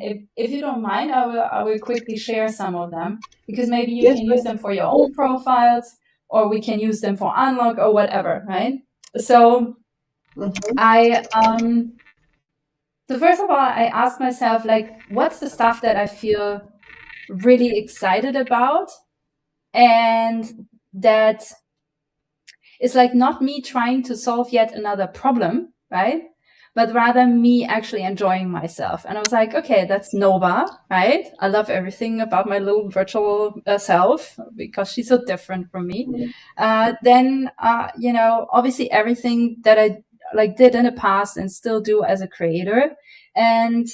if you don't mind, I will quickly share some of them, because maybe you can use them for your own profiles, or we can use them for unlock or whatever, right? So so first of all, I asked myself, like, what's the stuff that I feel really excited about, and that is like not me trying to solve yet another problem, right? But rather me actually enjoying myself. And I was like, okay, that's Nova, right? I love everything about my little virtual self because she's so different from me. Then, you know, obviously everything that I like did in the past and still do as a creator, and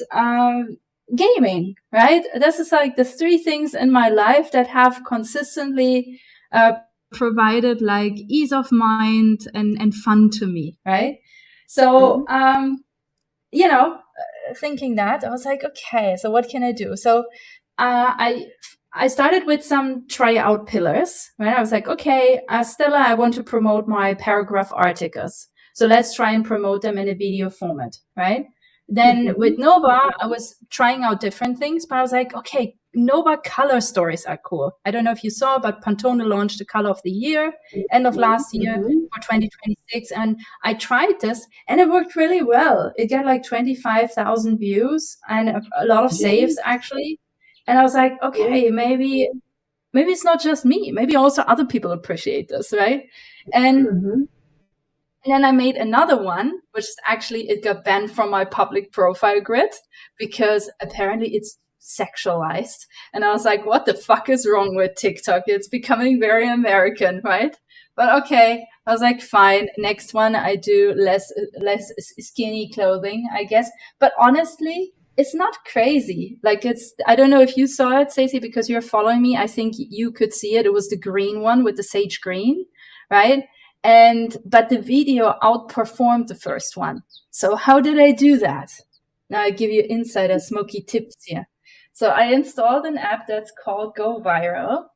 gaming, right? This is like the three things in my life that have consistently provided like ease of mind and fun to me, right? So, you know, thinking that, I was like, okay, so what can I do? So I started with some tryout pillars, right? I was like, okay, Stella, I want to promote my paragraph articles. So let's try and promote them in a video format, right? Then with Nova, I was trying out different things, but I was like, okay, Nova color stories are cool. I don't know if you saw, but Pantone launched the color of the year, end of last year for 2026. And I tried this and it worked really well. It got like 25,000 views and a lot of saves actually. And I was like, okay, maybe it's not just me. Maybe also other people appreciate this, right? And then I made another one, which is actually, it got banned from my public profile grid because apparently it's sexualized. And I was like, what the fuck is wrong with TikTok? It's becoming very American, right? But okay, I was like, fine. Next one, I do less skinny clothing, I guess. But honestly, it's not crazy. Like I don't know if you saw it, Stacey, because you're following me. I think you could see it. It was the green one with the sage green, right? But the video outperformed the first one. So how did I do that? Now I give you insider smoky tips here. So I installed an app that's called Go Viral.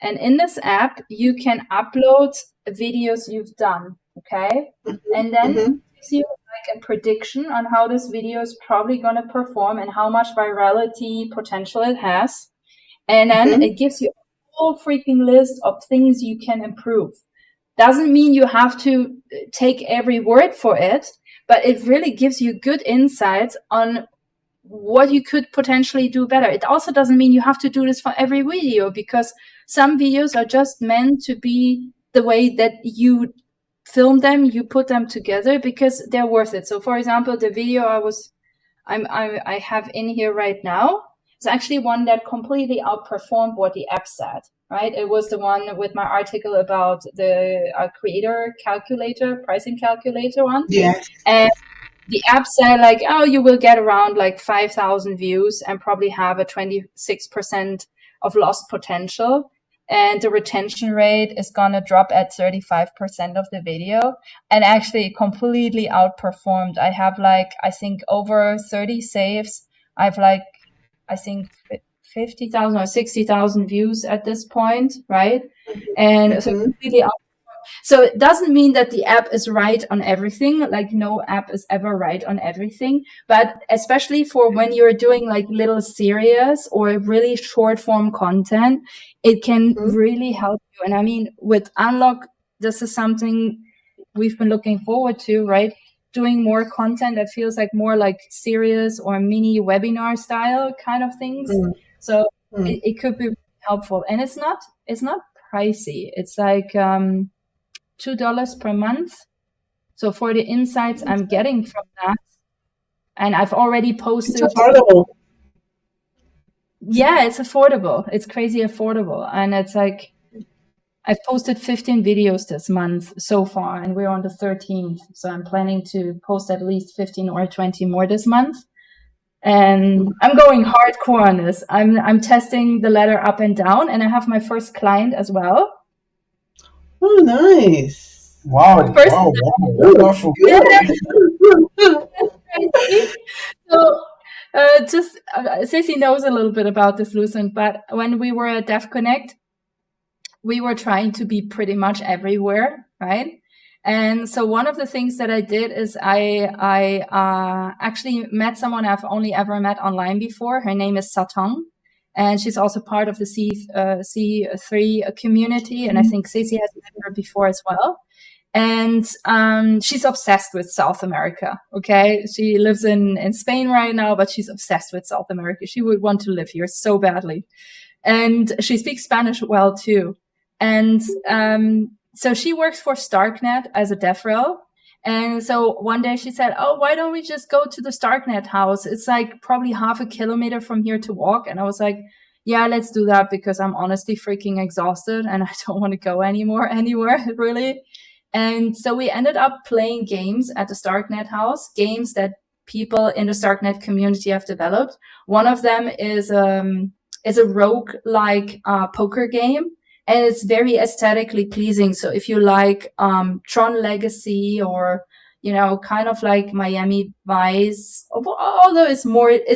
And in this app, you can upload videos you've done. Okay. And then it gives you like a prediction on how this video is probably going to perform and how much virality potential it has. And then it gives you a whole freaking list of things you can improve. Doesn't mean you have to take every word for it, but it really gives you good insights on what you could potentially do better. It also doesn't mean you have to do this for every video, because some videos are just meant to be the way that you film them, you put them together because they're worth it. So for example, the video I have in here right now is actually one that completely outperformed what the app said. Right? It was the one with my article about the creator calculator, pricing calculator one. Yes. And the app said like, oh, you will get around like 5,000 views and probably have a 26% of lost potential. And the retention rate is going to drop at 35% of the video, and actually completely outperformed. I have like, I think over 30 saves. I have like, I think 50,000 or 60,000 views at this point, right? And so completely out. So it doesn't mean that the app is right on everything. Like no app is ever right on everything. But especially for when you're doing like little series or really short form content, it can really help you. And I mean, with Unlock, this is something we've been looking forward to, right? Doing more content that feels like more like serious or mini webinar style kind of things. So it could be helpful, and it's not pricey. It's like $2 per month. So for the insights I'm getting from that, and I've already posted. It's affordable. Yeah, it's affordable. It's crazy affordable, and it's like I've posted 15 videos this month so far, and we're on the 13th. So I'm planning to post at least 15 or 20 more this month. And I'm going hardcore on this. I'm testing the ladder up and down, and I have my first client as well. Oh, nice! Wow! First, Wonderful. So, Ceci knows a little bit about this, Lucent. But when we were at DevConnect, we were trying to be pretty much everywhere, right? And so one of the things that I did is I actually met someone I've only ever met online before. Her name is Satong, and she's also part of the C3 community. And I think Ceci has met her before as well. And she's obsessed with South America. Okay, she lives in Spain right now, but she's obsessed with South America. She would want to live here so badly, and she speaks Spanish well too. And so she works for Starknet as a DevRel. And so one day she said, "Oh, why don't we just go to the Starknet house? It's like probably half a kilometer from here to walk." And I was like, "Yeah, let's do that because I'm honestly freaking exhausted and I don't want to go anywhere really." And so we ended up playing games at the Starknet house, games that people in the Starknet community have developed. One of them is a rogue-like poker game, and it's very aesthetically pleasing. So if you like Tron Legacy or kind of like Miami Vice, although it's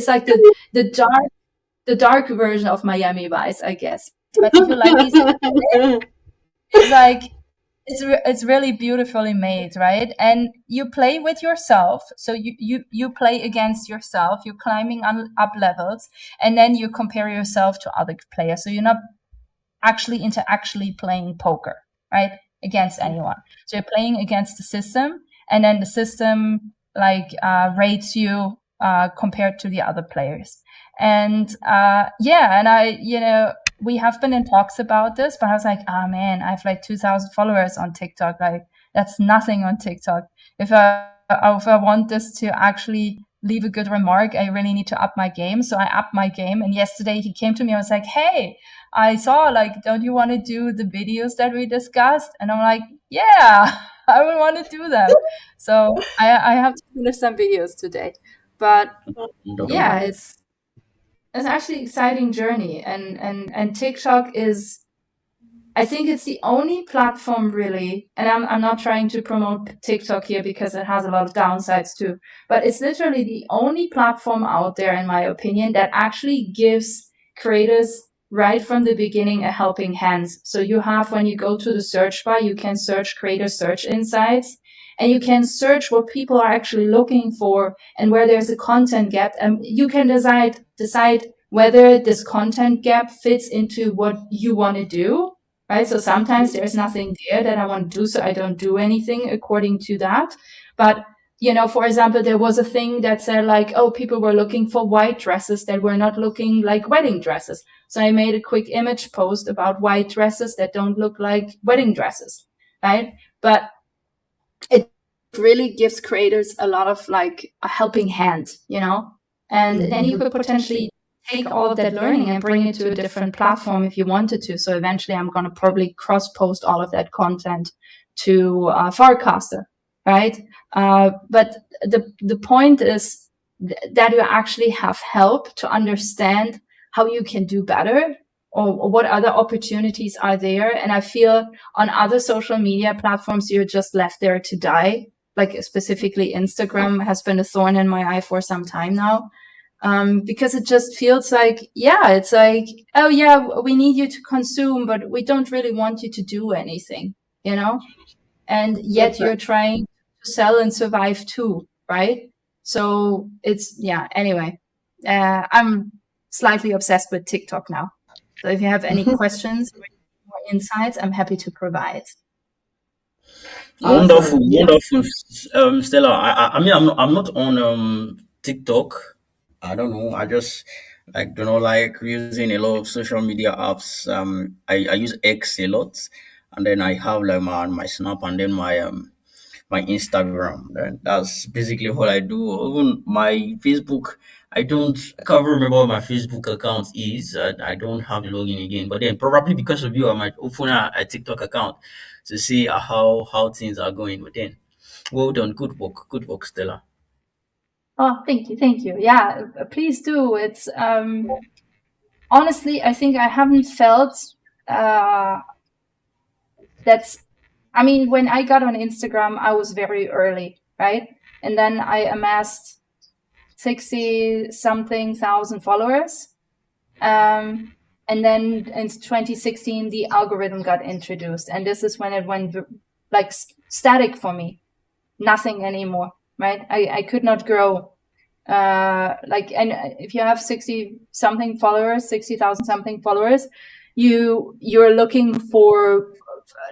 like the dark version of Miami Vice, I guess. But if you like these, it's like it's really beautifully made, right? And you play with yourself, so you play against yourself. You're climbing up levels, and then you compare yourself to other players. So you're not actually playing poker, right, against anyone. So you're playing against the system, and then the system rates you compared to the other players. And we have been in talks about this, but I was like, oh man, I have like 2,000 followers on TikTok. Like that's nothing on TikTok. If I want this to actually leave a good remark, I really need to up my game. So I upped my game. And yesterday he came to me. I was like, hey, I saw don't you want to do the videos that we discussed? And I'm like, yeah, I would want to do that. So I have to finish some videos today. But yeah, it's actually an exciting journey. And TikTok is, I think it's the only platform really, and I'm not trying to promote TikTok here because it has a lot of downsides too, but it's literally the only platform out there, in my opinion, that actually gives creators right from the beginning a helping hand. So you have, when you go to the search bar, you can search creator search insights, and you can search what people are actually looking for and where there's a content gap. And you can decide whether this content gap fits into what you want to do. Right. So sometimes there's nothing there that I want to do, so I don't do anything according to that. But, for example, there was a thing that said people were looking for white dresses that were not looking like wedding dresses. So I made a quick image post about white dresses that don't look like wedding dresses. Right. But it really gives creators a lot of a helping hand, and then you could potentially take all of that learning and bring it to a different platform if you wanted to. So eventually I'm going to probably cross-post all of that content to Farcaster, right? But the point is that you actually have help to understand how you can do better or what other opportunities are there. And I feel on other social media platforms, you're just left there to die. Like specifically Instagram has been a thorn in my eye for some time now. Because it just feels it's oh yeah, we need you to consume, but we don't really want you to do anything, and yet you're trying to sell and survive too, right? So it's, anyway, I'm slightly obsessed with TikTok now. So if you have any questions or more insights, I'm happy to provide. Wonderful, wonderful, Stella. I mean, I'm not on TikTok. I don't know. I just don't know, like using a lot of social media apps. I use X a lot, and then I have like my Snap and then my Instagram. And that's basically what I do. Even my Facebook, I can't remember what my Facebook account is. I don't have login again. But then probably because of you, I might open a TikTok account to see how things are going. But then, well done, good work, Stella. Oh, thank you. Yeah, please do. It's honestly, I think I haven't felt when I got on Instagram, I was very early, right? And then I amassed 60 something thousand followers. And then in 2016, the algorithm got introduced. And this is when it went like static for me, nothing anymore, right? I could not grow. And if you have 60,000 something followers, you're looking for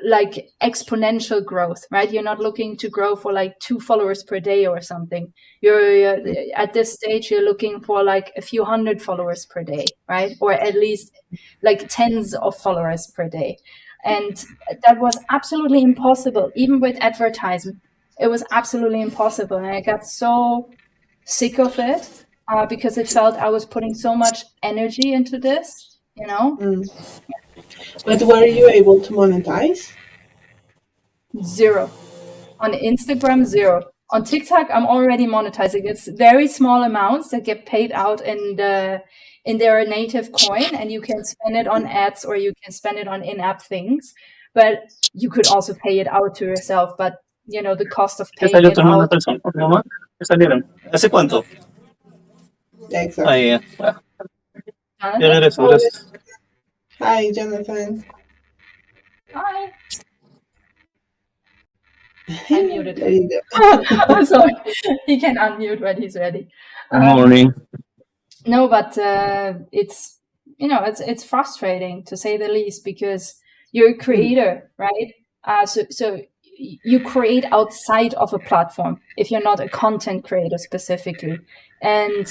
like exponential growth, right? You're not looking to grow for like 2 followers per day or something. You're at this stage, you're looking for like a few hundred followers per day, right? Or at least like tens of followers per day. And that was absolutely impossible, even with advertising. It was absolutely impossible. And I got so sick of it because it felt I was putting so much energy into this, you know? But were you able to monetize? Zero. On Instagram, zero. On TikTok, I'm already monetizing. It's very small amounts that get paid out in their native coin, and you can spend it on ads or you can spend it on in-app things. But you could also pay it out to yourself. But you know, the cost of ¿Qué paying salió it tu hermana out. persona? ¿Mamá? ¿Qué salieron? ¿Hace cuánto? Yeah, exactly. Ahí, ya Jonathan? regreso, gracias. Hi, Jonathan. Hi. I muted There him. you go. I'm sorry. He can unmute when he's ready. Good morning. No, but it's it's frustrating to say the least because you're a creator, right? So you create outside of a platform if you're not a content creator specifically, and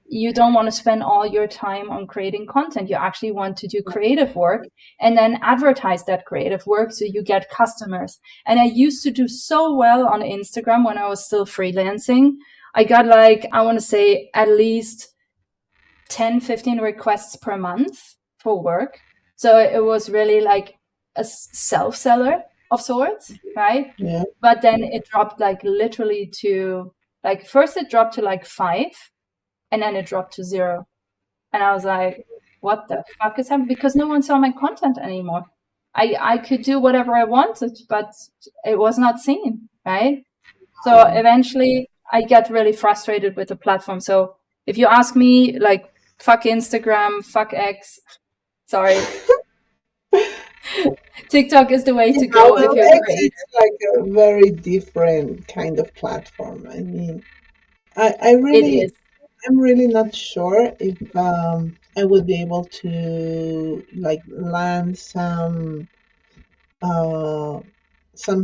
you don't want to spend all your time on creating content. You actually want to do creative work and then advertise that creative work so you get customers. And I used to do so well on Instagram when I was still freelancing. I got like, I want to say at least 10, 15 requests per month for work. So it was really like a self-seller of sorts, right? Yeah. But then it dropped like literally to like, first it dropped to like 5 and then it dropped to 0. And I was like, what the fuck is happening? Because no one saw my content anymore. I could do whatever I wanted, but it was not seen, right? So eventually I got really frustrated with the platform. So if you ask me, like, fuck Instagram, fuck X, sorry. TikTok is the way to go Well, if you're X great. is like a very different kind of platform. I mean, I'm really not sure if I would be able to like land some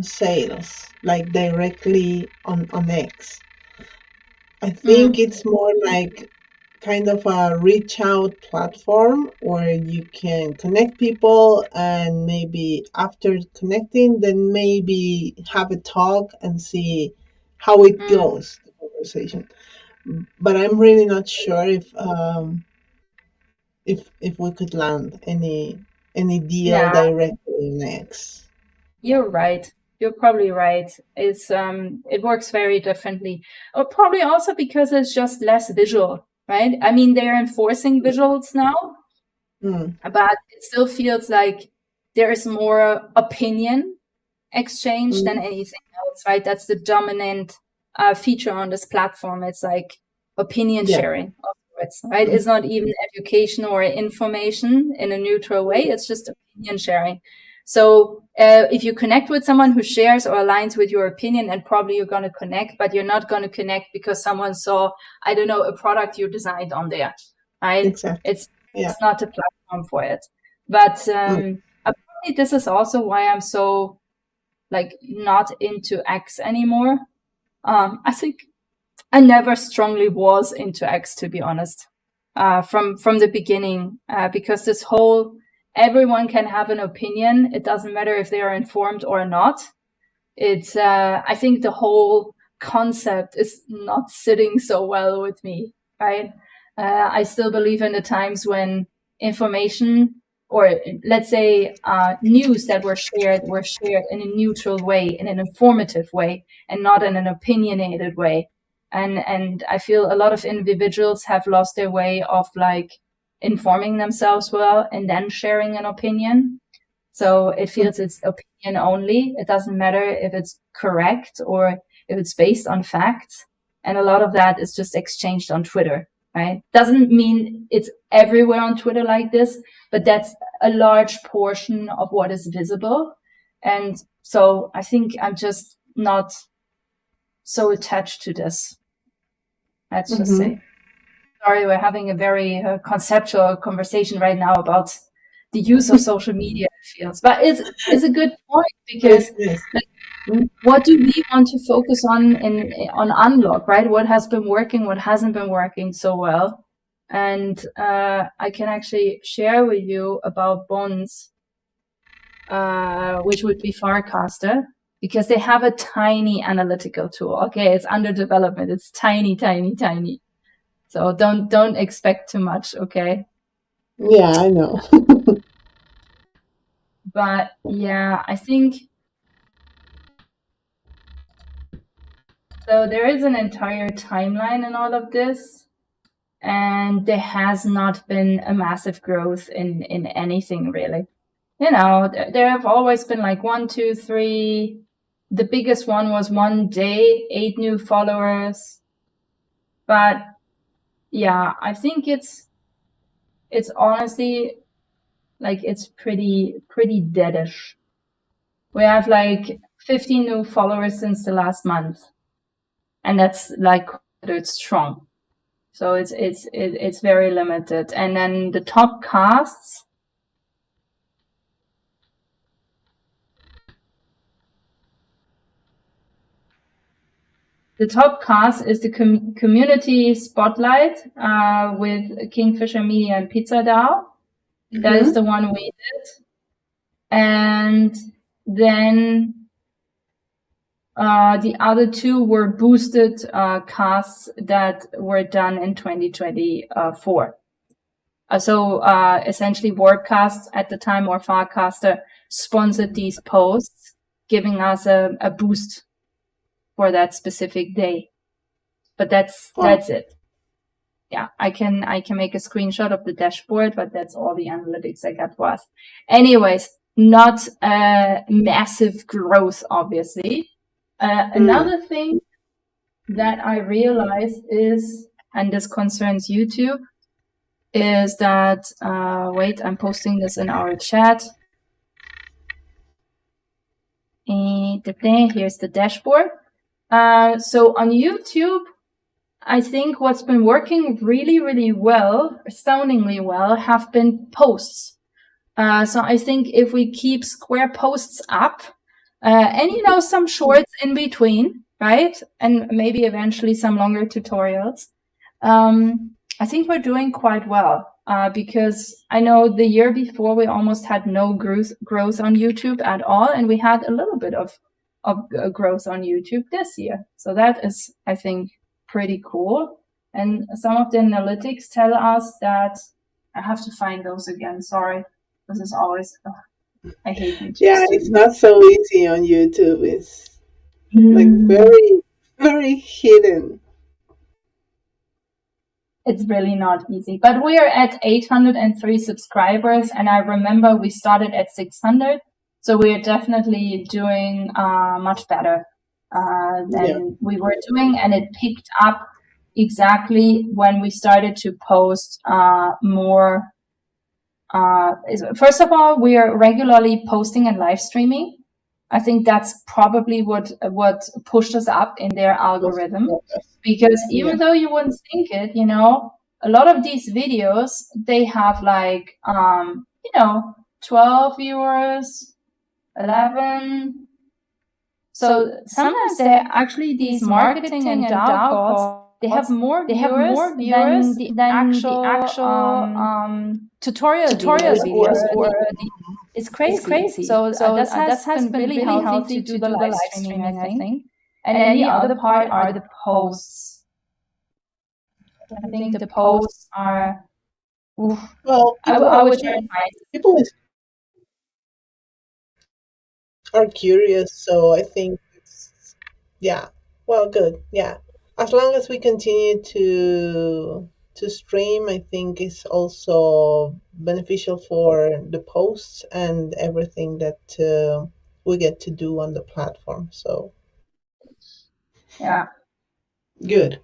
sales like directly on X. I think it's more like kind of a reach out platform where you can connect people and maybe after connecting then maybe have a talk and see how it goes, the conversation. But I'm really not sure if we could land any deal Yeah, directly next. you're right. You're probably right. It's it works very differently. Or probably also because it's just less visual, right? I mean, they're enforcing visuals now, but it still feels like there is more opinion exchange than anything else, right? That's the dominant feature on this platform. It's like opinion Yeah. sharing of sorts, right? It's not even education or information in a neutral way. It's just opinion sharing. So if you connect with someone who shares or aligns with your opinion, and probably you're going to connect, but you're not going to connect because someone saw, I don't know, a product you designed on there, right? Exactly. It's not a platform for it. But apparently this is also why I'm so like not into X anymore. I think I never strongly was into X, to be honest, from the beginning, because this whole everyone can have an opinion. It doesn't matter if they are informed or not. It's I think the whole concept is not sitting so well with me, right? I still believe in the times when information or let's say news that were shared in a neutral way, in an informative way, and not in an opinionated way. And I feel a lot of individuals have lost their way of like informing themselves well and then sharing an opinion. So it feels it's opinion only. It doesn't matter if it's correct or if it's based on facts. And a lot of that is just exchanged on Twitter, right? Doesn't mean it's everywhere on Twitter like this, but that's a large portion of what is visible. And so I think I'm just not so attached to this. Let's just say. Sorry, we're having a very conceptual conversation right now about the use of social media, it feels. But it's a good point, because like, what do we want to focus on on Unlock, right? What has been working, what hasn't been working so well. And I can actually share with you about Bonds, which would be Farcaster, because they have a tiny analytical tool. Okay, it's under development. It's tiny, tiny, tiny. So don't expect too much, okay? Yeah, I know. But yeah, I think so. There is an entire timeline in all of this, and there has not been a massive growth in anything really. You know, there have always been like 1, 2, 3. The biggest one was one day, 8 new followers. But yeah, I think it's honestly like it's pretty deadish. We have like 15 new followers since the last month, and that's like it's strong. So it's very limited. And then the top casts. The top cast is the community spotlight with Kingfisher Media and Pizza DAO. That is the one we did. And then the other 2 were boosted casts that were done in 2024. So essentially, Wordcast at the time, or Farcaster, sponsored these posts, giving us a boost for that specific day. But that's it. Yeah, I can make a screenshot of the dashboard, but that's all the analytics I got for us. Anyways, not massive growth, obviously. Another thing that I realized is, and this concerns YouTube, is that, wait, I'm posting this in our chat. Here's the dashboard. So on YouTube, I think what's been working really, really well, astoundingly well, have been posts. So I think if we keep square posts up, and you know, some shorts in between, right? And maybe eventually some longer tutorials. I think we're doing quite well, because I know the year before we almost had no growth on YouTube at all, and we had a little bit of growth on YouTube this year. So that is, I think, pretty cool. And some of the analytics tell us that, I have to find those again. Sorry, this is always, I hate YouTube. Yeah, it's not so easy on YouTube. It's like very, very hidden. It's really not easy, but we are at 803 subscribers, and I remember we started at 600, so we are definitely doing much better than we were doing, and it picked up exactly when we started to post more. First of all, we are regularly posting and live streaming. I think that's probably what pushed us up in their algorithm, because even though you wouldn't think it, you know, a lot of these videos, they have like, you know, 12 viewers, 11. So sometimes they're actually these marketing and DAO calls, they have more viewers than the actual tutorial videos. It's crazy. So that has been really healthy to do the live streaming, I think. And then the other part are the posts. I think the posts are. Well, I would try and find people are curious, so I think it's, yeah. Well, good. Yeah, as long as we continue to stream, I think it's also beneficial for the posts and everything that we get to do on the platform. So yeah, good.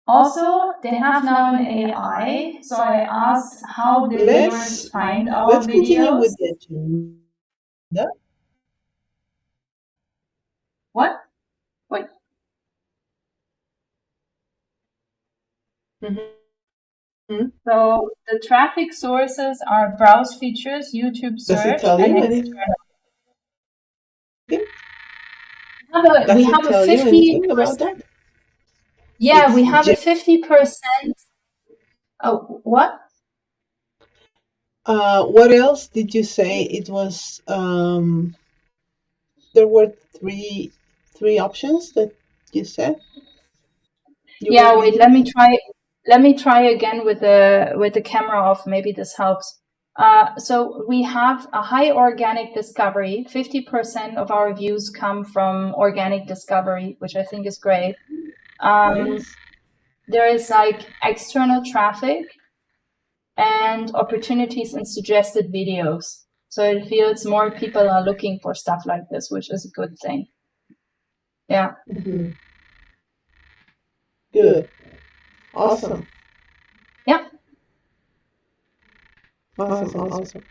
Also, they have now an AI, so I asked how the viewers find our Let's continue videos. with the agenda. What? Wait. Mhm. So the traffic sources are browse features, YouTube Does it search, tell and you external. anything? We Does it have a tell you anything about 50%. that? Yeah, It's we have a 50%. Oh, what? what else did you say? It was there were three options that you said you were Yeah, wait, getting. let me try again with the camera off. Maybe this helps. So we have a high organic discovery. 50% of our views come from organic discovery, which I think is great. Nice. There is like external traffic and opportunities and suggested videos. So it feels more people are looking for stuff like this, which is a good thing. Yeah. Mhm. Good. Awesome. Yeah. Awesome.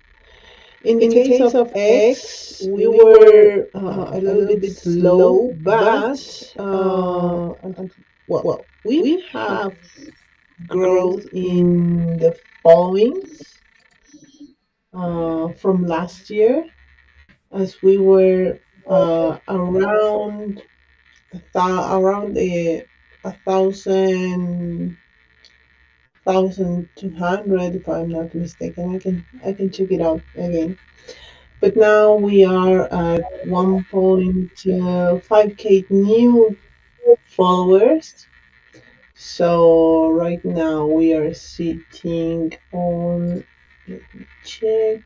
In the case of X, we were a little bit slow, but well, we have growth in the followings from last year, as we were around a thousand two hundred, if I'm not mistaken. I can check it out again. But now we are at 1.5k new followers. So right now we are sitting on, let me check.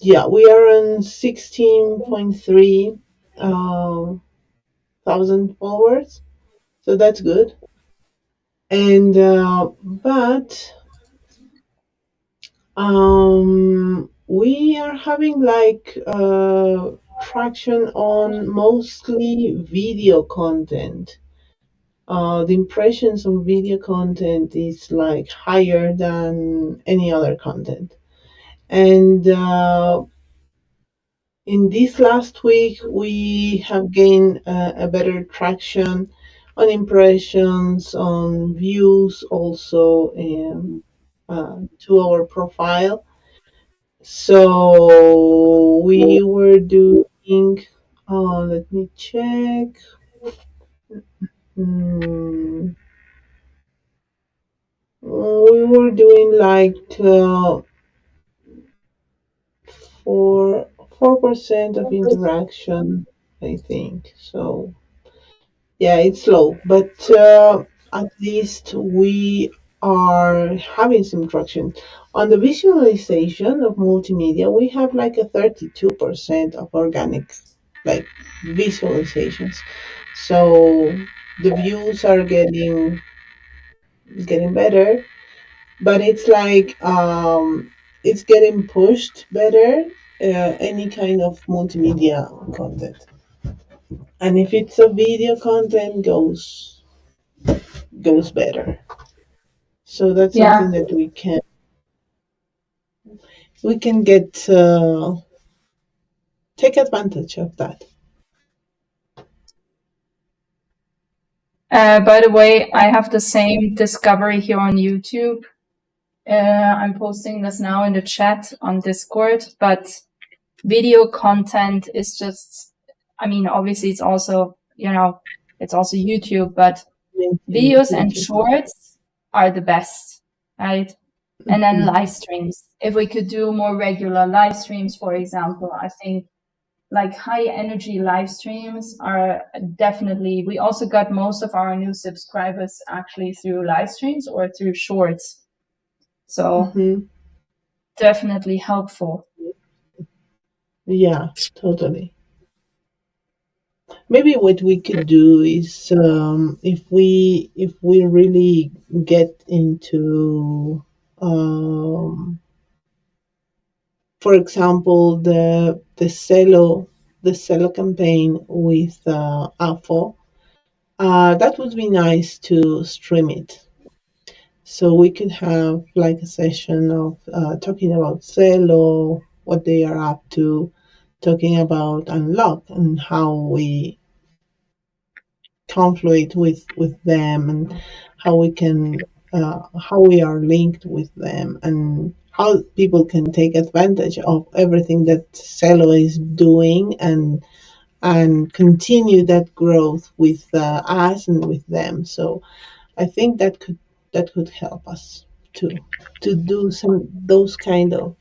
Yeah, we are on 16.3 thousand followers. So that's good. And but we are having like traction on mostly video content. The impressions on video content is like higher than any other content. And in this last week, we have gained a better traction on impressions, on views, also to our profile. So we were doing, let me check. Mm, we were doing like 4% of interaction, I think. So yeah, it's low, but at least we are having some traction. On the visualization of multimedia, we have like a 32% of organic, like visualizations. So the views are getting better, but it's like it's getting pushed better. Any kind of multimedia content, and if it's a video content, goes better. So that's Yeah. something that we can get take advantage of that. By the way, I have the same discovery here on YouTube. I'm posting this now in the chat on Discord, but video content is just, I mean, obviously it's also, it's also YouTube, but videos and YouTube. shorts are the best, right? And then Mhm. live streams. If we could do more regular live streams, for example, I think like high energy live streams are definitely, we also got most of our new subscribers actually through live streams or through shorts. So Mhm. definitely helpful. Yeah, totally. Maybe what we could do is if we really get into for example, the Celo campaign with AFO, that would be nice to stream it. So we could have like a session of talking about Celo, what they are up to, talking about Unlock and how we confluate with them, and how we can how we are linked with them, and how people can take advantage of everything that Celo is doing, and continue that growth with us and with them. So I think that could help us to do some those kind of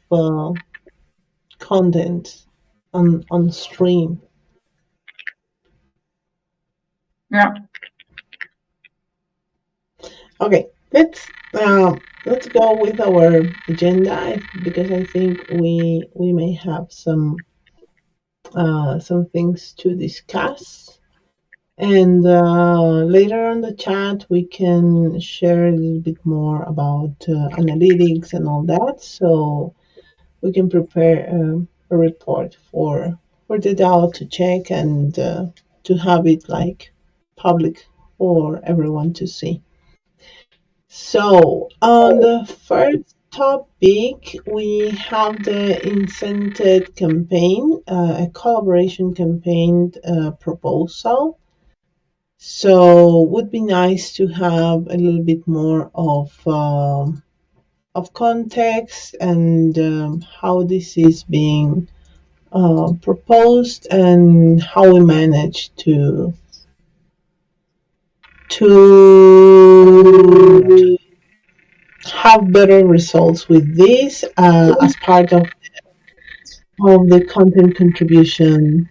content on stream. Yeah. Okay, let's go with our agenda, because I think we may have some things to discuss. And later on the chat, we can share a little bit more about analytics and all that, so we can prepare a report for the DAO to check, and to have it like public for everyone to see. So on the first topic, we have the incented campaign, a collaboration campaign proposal. So would be nice to have a little bit more of context, and how this is being proposed, and how we manage to have better results with this as part of the content contribution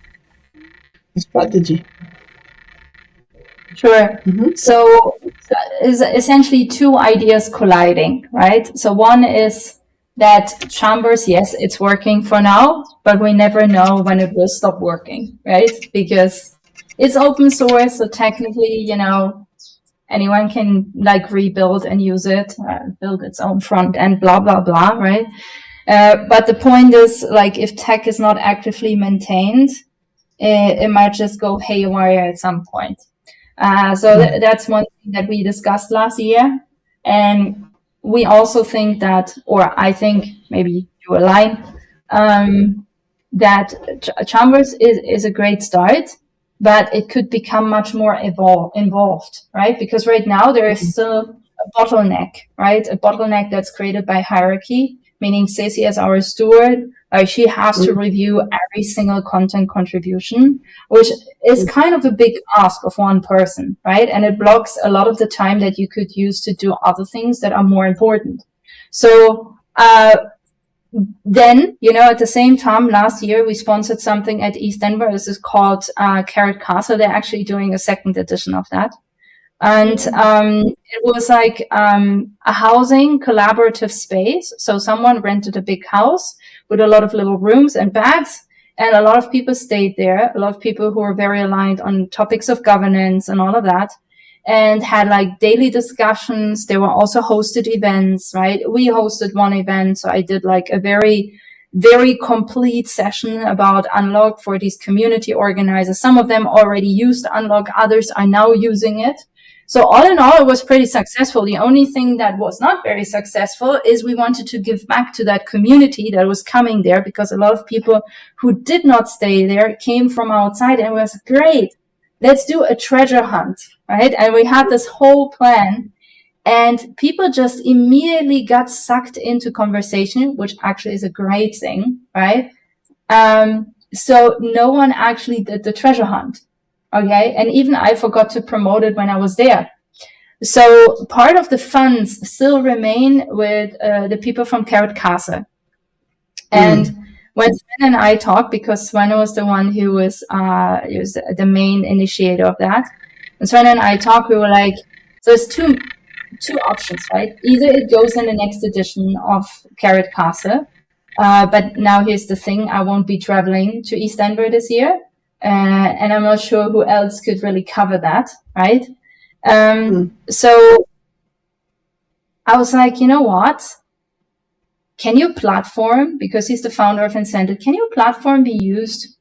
strategy. Sure. Mhm. So is essentially two ideas colliding, right? So one is that Chambers, yes, it's working for now, but we never know when it will stop working, right? Because it's open source, so technically, anyone can like rebuild and use it, build its own front end, blah, blah, blah, right? But the point is, like, if tech is not actively maintained, it might just go haywire at some point. So that's one thing that we discussed last year. And we also think that, or I think maybe you align, that Chambers is a great start, but it could become much more involved, right? Because right now there is still a bottleneck, right? A bottleneck that's created by hierarchy, meaning Ceci as our steward, she has to review every single content contribution, which is kind of a big ask of one person, right? And it blocks a lot of the time that you could use to do other things that are more important. So then, at the same time, last year, we sponsored something at East Denver. This is called Carrot Castle. They're actually doing a second edition of that. And it was like a housing collaborative space. So someone rented a big house with a lot of little rooms and baths, and a lot of people stayed there. A lot of people who were very aligned on topics of governance and all of that, and had like daily discussions. There were also hosted events, right? We hosted one event. So I did like a very, very complete session about Unlock for these community organizers. Some of them already used Unlock. Others are now using it. So all in all, it was pretty successful. The only thing that was not very successful is we wanted to give back to that community that was coming there, because a lot of people who did not stay there came from outside, and it was great. Let's do a treasure hunt, right? And we had this whole plan, and people just immediately got sucked into conversation, which actually is a great thing, right? So no one actually did the treasure hunt. Okay. And even I forgot to promote it when I was there. So part of the funds still remain with the people from Carrot Castle. And when Sven and I talked, because Sven was the one who was the main initiator of that. And Sven and I talked, we were like, so there's two options, right? Either it goes in the next edition of Carrot Castle. But now here's the thing, I won't be traveling to East Denver this year. And I'm not sure who else could really cover that, right? So I was like, you know what? Can your platform, because he's the founder of Incentive, can your platform be used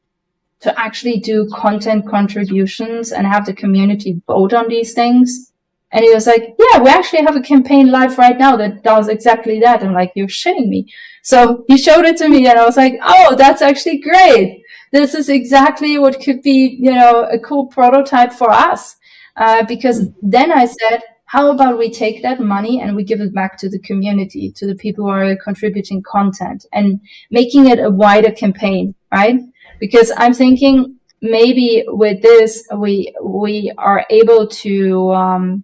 to actually do content contributions and have the community vote on these things? And he was like, yeah, we actually have a campaign live right now that does exactly that. I'm like, you're shitting me. So he showed it to me and I was like, oh, that's actually great. This is exactly what could be, a cool prototype for us. Because then I said, how about we take that money and we give it back to the community, to the people who are contributing content and making it a wider campaign, right? Because I'm thinking maybe with this, we are able to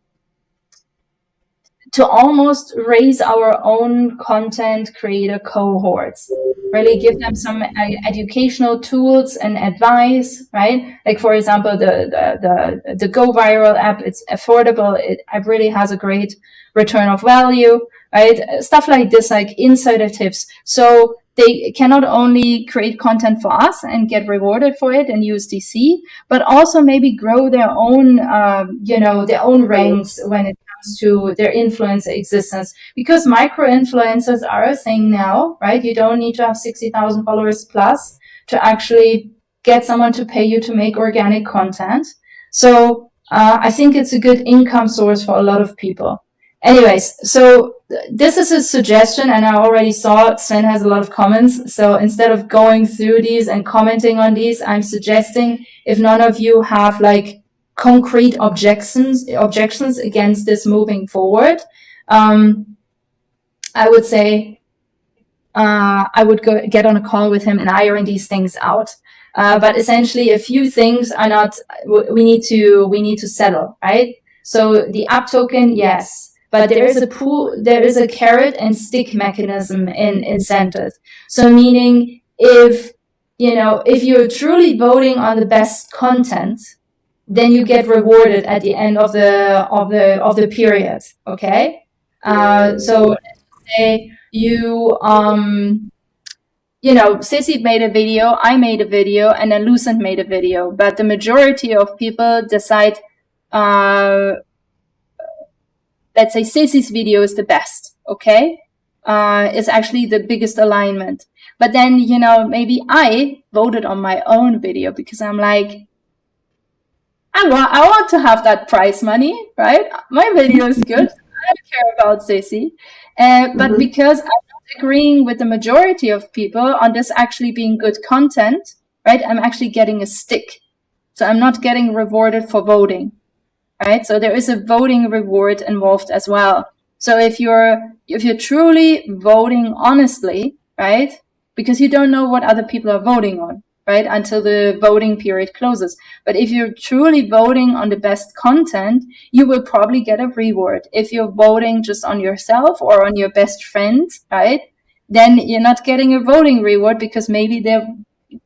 almost raise our own content creator cohorts, really give them some educational tools and advice, right? Like, for example, the Go Viral app, it's affordable. It really has a great return of value, right? Stuff like this, like insider tips. So they can not only create content for us and get rewarded for it in USDC, but also maybe grow their own, their own ranks when it to their influencer existence, because micro influencers are a thing now, right? You don't need to have 60,000 followers plus to actually get someone to pay you to make organic content. So I think it's a good income source for a lot of people. Anyways, so this is a suggestion, and I already saw Sven has a lot of comments. So instead of going through these and commenting on these, I'm suggesting, if none of you have like concrete objections against this moving forward, I would say I would go get on a call with him and iron these things out. But essentially, a few things are not. We need to settle, right? So the app token, yes, but there is a carrot and stick mechanism in incentives. So meaning, if you're truly voting on the best content, then you get rewarded at the end of the period. Okay, so let's say Sissy made a video, I made a video, and then Lucent made a video, but the majority of people decide, let's say Sissy's video is the best. Okay, is actually the biggest alignment. But then maybe I voted on my own video because I'm like, I want to have that prize money, right? My video is good. I don't care about Sissy. But because I'm not agreeing with the majority of people on this actually being good content, right? I'm actually getting a stick. So I'm not getting rewarded for voting, right? So there is a voting reward involved as well. So if you're truly voting honestly, right? Because you don't know what other people are voting on, right, until the voting period closes. But if you're truly voting on the best content, you will probably get a reward. If you're voting just on yourself or on your best friend, right, then you're not getting a voting reward because maybe their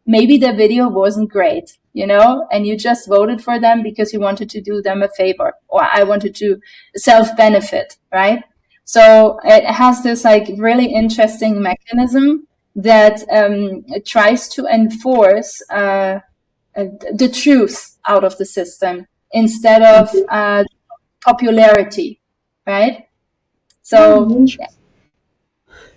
video wasn't great, and you just voted for them because you wanted to do them a favor, or I wanted to self-benefit, right? So it has this like really interesting mechanism that tries to enforce the truth out of the system instead of popularity, right? So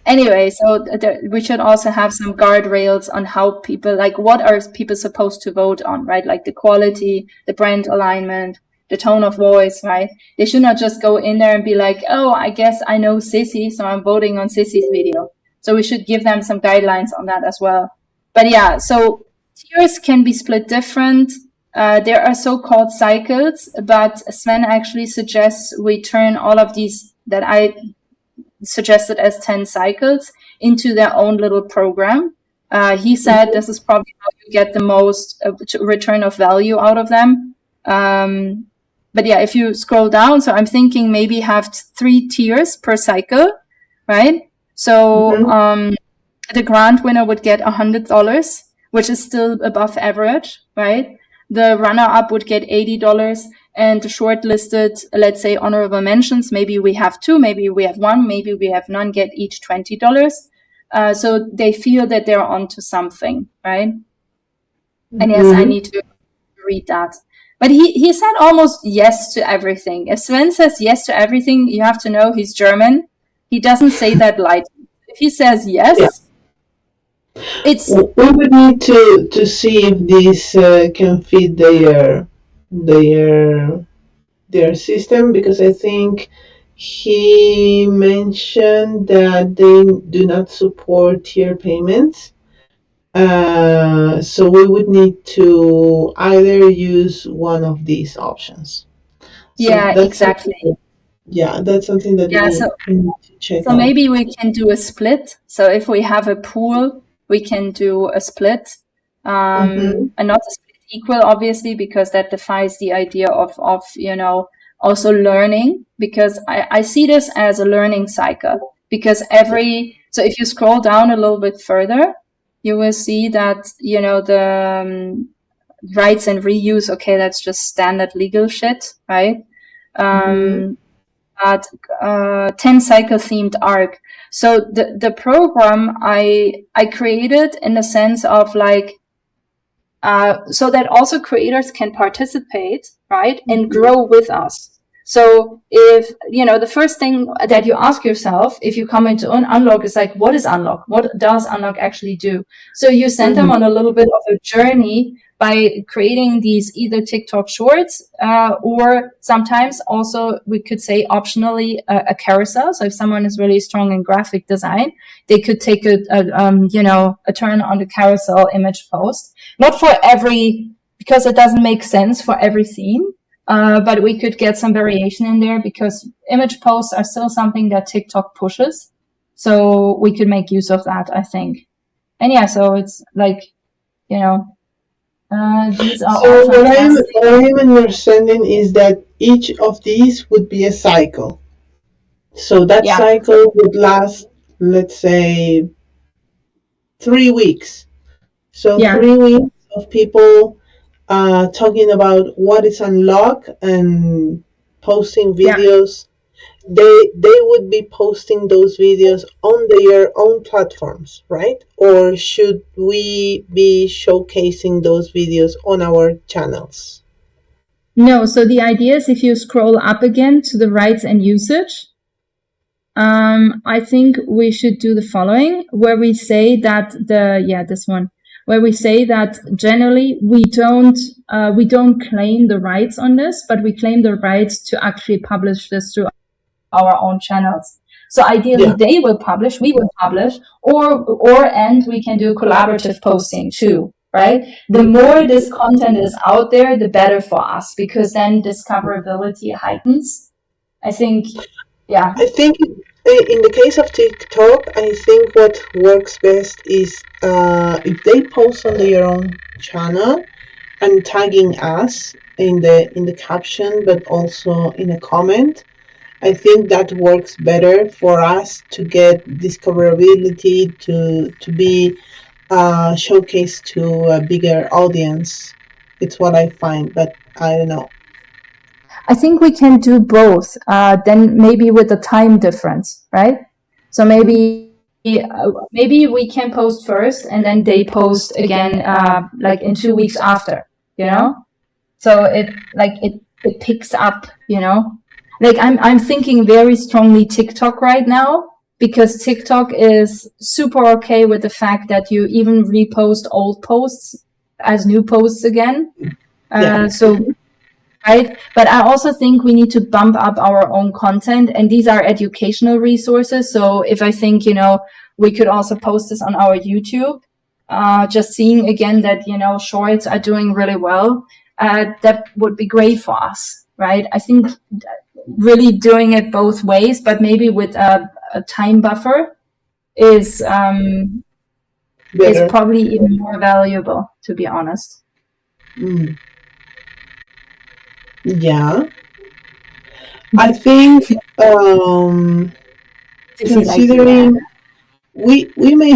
anyway, so we should also have some guardrails on how people, like, what are people supposed to vote on, right? Like the quality, the brand alignment, the tone of voice, right? They should not just go in there and be like, oh, I guess I know Sissy, so I'm voting on Sissy's video. So we should give them some guidelines on that as well. But yeah, so tiers can be split different. There are so-called cycles, but Sven actually suggests we turn all of these that I suggested as 10 cycles into their own little program. He said this is probably how you get the most return of value out of them. But yeah, if you scroll down, so I'm thinking maybe have 3 tiers per cycle, right? So the grant winner would get $100, which is still above average, right? The runner-up would get $80, and the shortlisted, let's say, honorable mentions, maybe we have 2, maybe we have 1, maybe we have none, get each $20. So they feel that they're onto something, right? And yes, I need to read that. But he said almost yes to everything. If Sven says yes to everything, you have to know he's German. He doesn't say that lightly. If he says yes, it's... We would need to see if this can fit their their system, because I think he mentioned that they do not support tier payments. So we would need to either use one of these options. So Yeah, that's something exactly. that, yeah, that's something that Yeah, so we need to check so out. maybe we can do a split. So if we have a pool, we can do a split, Mm-hmm. and not a split equal, obviously, because that defies the idea of also learning. Because I see this as a learning cycle. Because so if you scroll down a little bit further, you will see that the rights and reuse. Okay, that's just standard legal shit, right? Mm-hmm. But 10 cycle themed arc. So the program I created in the sense of like so that also creators can participate, right, and grow with us. So if the first thing that you ask yourself if you come into Unlock is like, what is Unlock? What does Unlock actually do? So you send them on a little bit of a journey by creating these either TikTok shorts or sometimes also we could say optionally a carousel. So if someone is really strong in graphic design, they could take a turn on the carousel image post. Not for every, because it doesn't make sense for every scene. But we could get some variation in there because image posts are still something that TikTok pushes. So we could make use of that, I think. And yeah, so it's like, these are all So fantastic. what I'm understanding is that each of these would be a cycle. So that Yeah, cycle would last, let's say, 3 weeks. So yeah, 3 weeks of people talking about what is unlocked and posting yeah. videos. They would be posting those videos on their own platforms, right? Or should we be showcasing those videos on our channels? No, so the idea is if you scroll up again to the rights and usage, I think we should do the following, where we say that this one, where we say that generally we don't claim the rights on this, but we claim the rights to actually publish this through our own channels. So ideally Yeah. they will publish, we will publish, and we can do collaborative posting too, right? The more this content is out there, the better for us, because then discoverability heightens. I think, yeah. I think in the case of TikTok, I think what works best is if they post on their own channel and tagging us in the caption, but also in a comment. I think that works better for us to get discoverability to be showcased to a bigger audience. It's what I find, but I don't know. I think we can do both. Then maybe with the time difference, right? So maybe we can post first, and then they post again, like in 2 weeks after. You know, so it picks up. Like I'm thinking very strongly TikTok right now because TikTok is super okay with the fact that you even repost old posts as new posts again. Yeah. So right? But I also think we need to bump up our own content, and these are educational resources. So if I think, we could also post this on our YouTube, just seeing again that, shorts are doing really well, that would be great for us, right? I think really doing it both ways, but maybe with a time buffer is Better. probably even more valuable, to be honest. Mm. Yeah. I think considering we may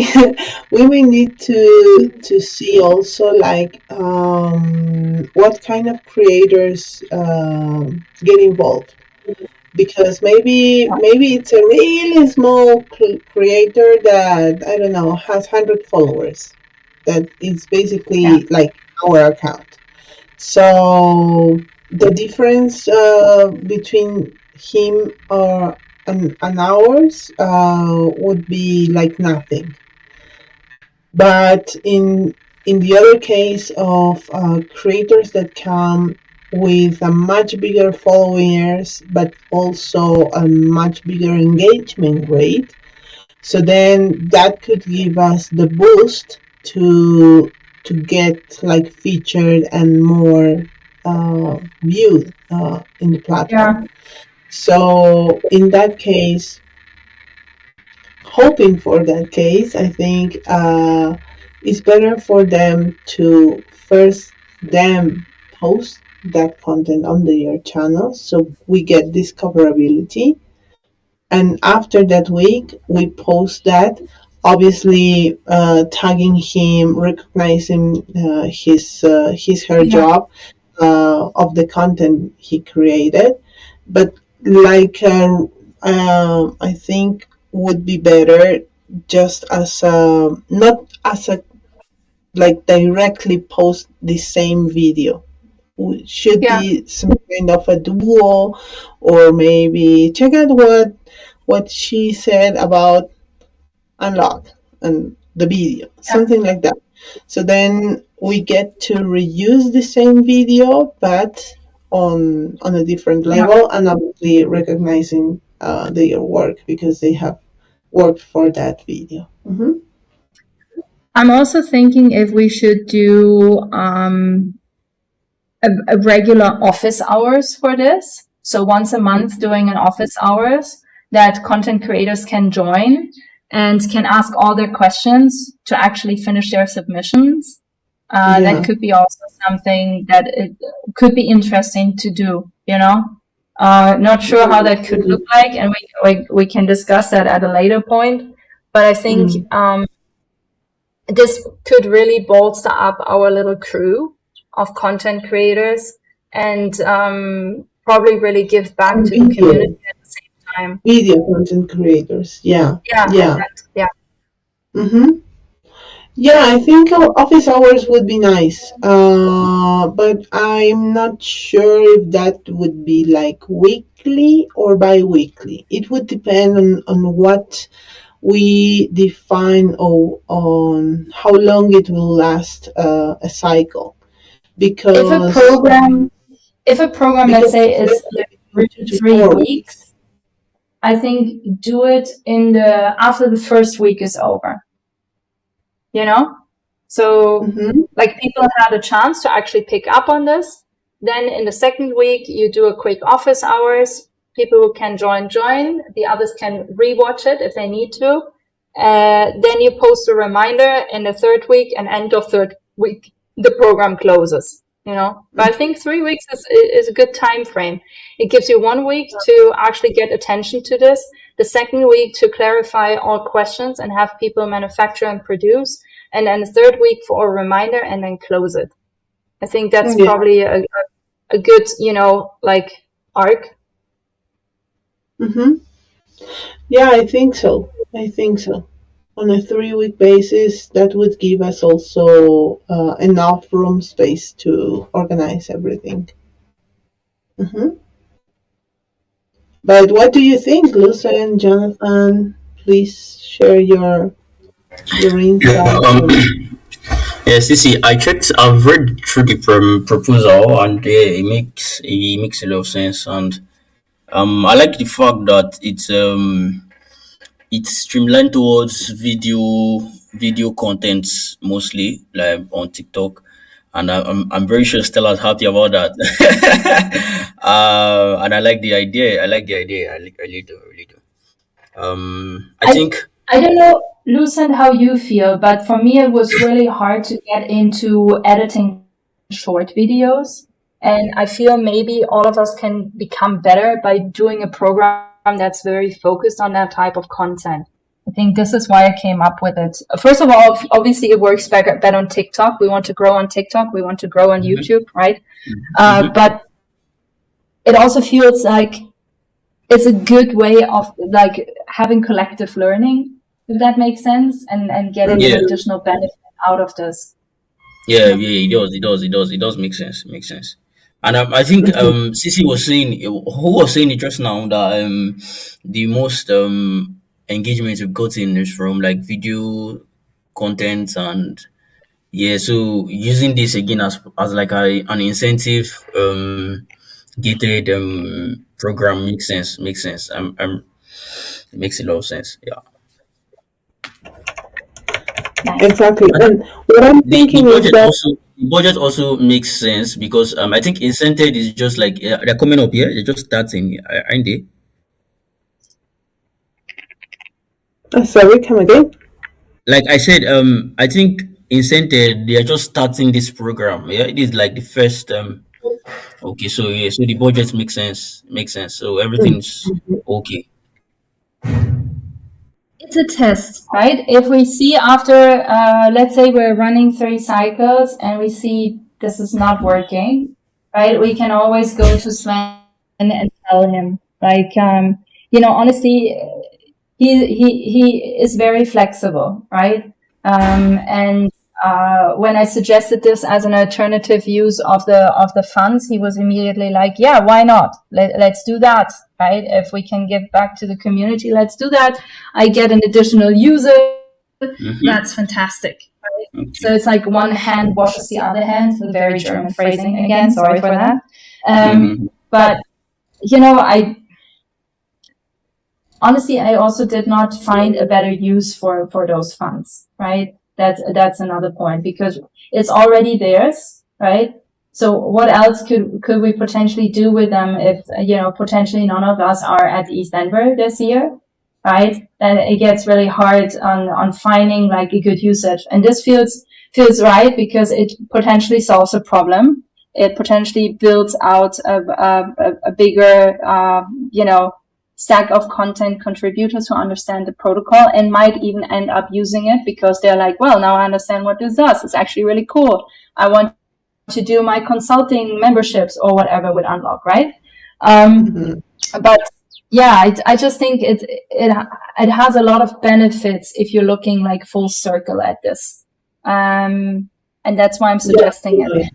we may need to see also like what kind of creators get involved, because maybe it's a really small creator that I don't know has 100 followers, that is basically like our account. So the difference between him and ours would be like nothing. But in the other case of creators that come with a much bigger followers, but also a much bigger engagement rate. So then that could give us the boost to get like featured and more viewed in the platform. Yeah. So in that case, hoping for that case, I think it's better for them to first them post that content on their channel so we get discoverability, and after that week we post that, obviously tagging him, recognizing his her Yeah. job of the content he created. But like I think would be better just as a, not as a, like directly post the same video. Should Yeah. be some kind of a duo, or maybe check out what she said about unlock and the video, Yeah. something like that. So then we get to reuse the same video, but on a different Yeah. level, and obviously recognizing their work because they have worked for that video. I'm also thinking if we should do a regular office hours for this. So once a month doing an office hours that content creators can join and can ask all their questions to actually finish their submissions. Yeah. That could be also something that it could be interesting to do, you know? Not sure how that could look like, and we can discuss that at a later point. But I think this could really bolster up our little crew of content creators and probably really give back to the community at the same time. Video content creators, yeah. Yeah. Yeah, I think office hours would be nice, but I'm not sure if that would be like weekly or bi-weekly. It would depend on what we define on how long it will last a cycle. Because If a program, let's say, is like 2 to 3 4 weeks, I think do it in the after the first week is over. You know? So like people had a chance to actually pick up on this. Then in the second week, you do a quick office hours. People who can join. The others can rewatch it if they need to. Then you post a reminder in the third week, and end of third week, the program closes, you know? But I think 3 weeks is a good time frame. It gives you 1 week to actually get attention to this. The second week to clarify all questions and have people manufacture and produce. And then the third week for a reminder, and then close it. I think that's probably a good, you know, like arc. Yeah, I think so. On a 3-week basis, that would give us also enough room space to organize everything. But what do you think, Lucy and Jonathan? Please share your insights. Yes, you see, I've read through the proposal, and it makes a lot of sense, and I like the fact that it's streamlined towards video content mostly, like on TikTok, and I'm very sure Stella's happy about that. And I like the idea. I really do. I think. I don't know, Lucent, how you feel, but for me, it was really hard to get into editing short videos. And I feel maybe all of us can become better by doing a program that's very focused on that type of content. I think this is why I came up with it. First of all, obviously it works better on TikTok. We want to grow on TikTok. We want to grow on YouTube, right? But it also feels like it's a good way of like having collective learning, if that makes sense, and getting an additional benefit out of this. Yeah, it does make sense. And I think Sisi was saying, who was saying it just now, that the most engagement we've gotten is from like video content, and Yeah, so using this again as like an incentive gated program makes sense. Makes sense. It makes a lot of sense. Yeah. Nice. Exactly. And And what I'm the thinking is budget that, also makes sense because I think incentive is just like they're coming up here. They're just starting, aren't they? sorry, come again? Like I said, I think incentive they are just starting this program. Yeah, it is like the first. Okay, so yeah, so the budget makes sense. Makes sense. So everything's okay. It's a test, right? If we see after, let's say we're running 3 cycles and we see this is not working, right? We can always go to Sven and tell him, like, honestly, he is very flexible, right? And when I suggested this as an alternative use of the funds, he was immediately like, "Yeah, why not? Let's do that, right? If we can give back to the community, let's do that. I get an additional user. Mm-hmm. That's fantastic." So Okay. it's like one hand washes the other hand. The very German phrasing again. Sorry for that. Mm-hmm. But I honestly, I also did not find a better use for those funds, right? That's another point because it's already theirs, right? So what else could we potentially do with them if potentially none of us are at East Denver this year, right? Then it gets really hard on finding like a good usage, and this feels right because it potentially solves a problem. It potentially builds out a bigger stack of content contributors who understand the protocol and might even end up using it because they're like, well, now I understand what this does. It's actually really cool. I want to do my consulting memberships or whatever with Unlock, right? Mhm. But yeah, I just think it has a lot of benefits if you're looking like full circle at this. And that's why I'm Yeah, suggesting it. totally.